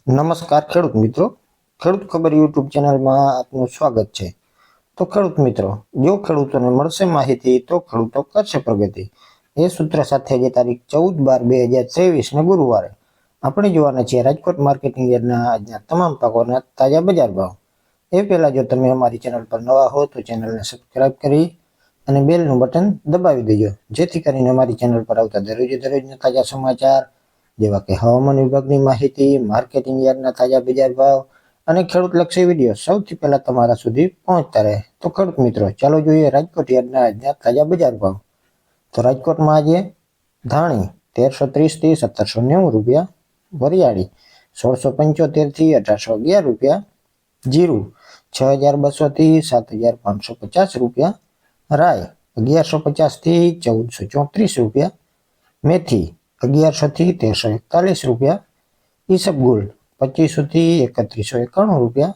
નમસ્કાર ખેડૂત મિત્રો, ખેડૂત ખબર યુટ્યુબ ચેનલમાં આપનું સ્વાગત છે। તો ખેડૂત મિત્રો, જો ખેડૂતોને મળશે માહિતી તો ખેડૂતો કરશે પ્રગતિ, એ સૂત્ર સાથે જે તારીખ 14/12/2023 ને ગુરુવારે આપણે જોવાના છીએ રાજકોટ માર્કેટિંગ યાર્ડના આજના તમામ પાકોના તાજા બજાર ભાવ। એ પહેલા જો તમે અમારી ચેનલ પર નવા હો તો ચેનલને સબસ્ક્રાઇબ કરી અને બેલનું બટન દબાવી દેજો, જેથી કરીને અમારી ચેનલ પર આવતા દરરોજના તાજા સમાચાર જેવા કે હવામાન વિભાગની માહિતી, માર્કેટિંગ યાર્ડના તાજા બજાર ભાવ અને ખેડૂત લક્ષી વિડીયો સૌથી પહેલા તમારા સુધી પહોંચતા રહે। તો ખેડૂત મિત્રો, ચાલો જોઈએ રાજકોટ યાર્ડના આજના તાજા બજાર ભાવ। તો રાજકોટમાં આજે ધાણી 1330 થી 1790 રૂપિયા, વરિયાળી 1675 થી 1811 રૂપિયા, જીરું 6200 થી 7550 રૂપિયા, રાય 1150 થી 1434 રૂપિયા, મેથી 1100 થી 1341 રૂપિયા, ઈસબગુલ 2500 થી 3191 રૂપિયા,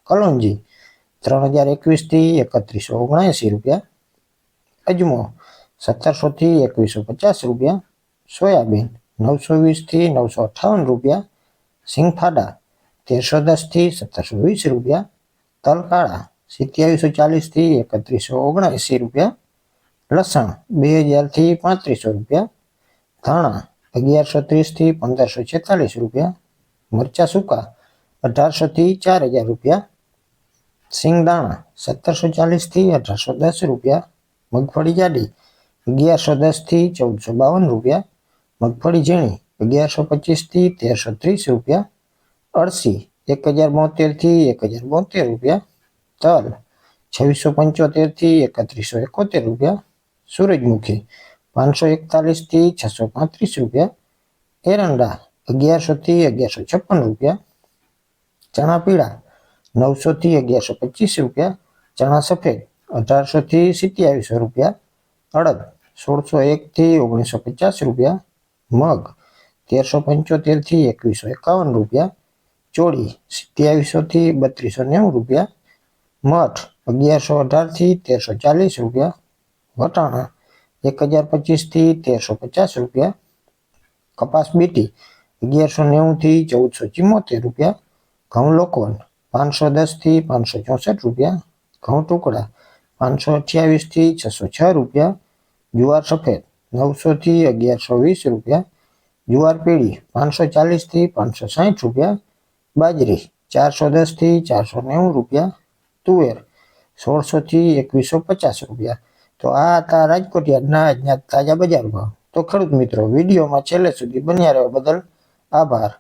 કલોંજી 3021 થી 3179 રૂપિયા, અજમો 1700 થી 2150 રૂપિયા, સોયાબીન 920 થી 958 રૂપિયા, સિંગફાડા 1310 થી 1720 રૂપિયા, તલ કાળા 2740 થી 3179 રૂપિયા, લસણ 2000 થી 3500 રૂપિયા, ધાણા 1130 થી 1546 રૂપિયા, મરચા સૂકા 1800 થી 4000 રૂપિયા, સિંગદાણા 1740 થી 1810 રૂપિયા, મગફળી જાડી 1110 થી 1452 રૂપિયા, મગફળી ઝીણી 1125 થી 1330 રૂપિયા, અળસી 1072 થી 1072 રૂપિયા, તલ 2675 થી 3171 રૂપિયા, સૂરજમુખી 541 થી 635 રૂપિયા, એરંડા 1100 થી 1156 રૂપિયા, ચણા પીળા 900 થી 1125 રૂપિયા, ચણા સફેદ 1800 થી 2700 રૂપિયા, અડદ 1601 થી 1950 રૂપિયા, મગ 1375 થી 2151 રૂપિયા, ચોળી 2700 થી 3290 રૂપિયા, મઠ 1118 થી 1340 રૂપિયા, વટાણા 1025 થી 1350 રૂપિયા, કપાસ બીટી 1190 થી 1474 રૂપિયા, ઘઉં લોકવન 510 થી 564 રૂપિયા, ઘઉં ટુકડા 528 થી 606 રૂપિયા, જુવાર સફેદ 900 થી 1120 રૂપિયા, જુવાર પીળી 540 થી 560 રૂપિયા, બાજરી 410 થી 490 રૂપિયા, તુવેર 1600 થી 2150 રૂપિયા। તો આ હતા રાજકોટ યાર્ડના આજના તાજા બજાર ભાવ। તો ખેડૂત મિત્રો, વિડીયોમાં છેલ્લે સુધી બન્યા રહેવા બદલ આભાર।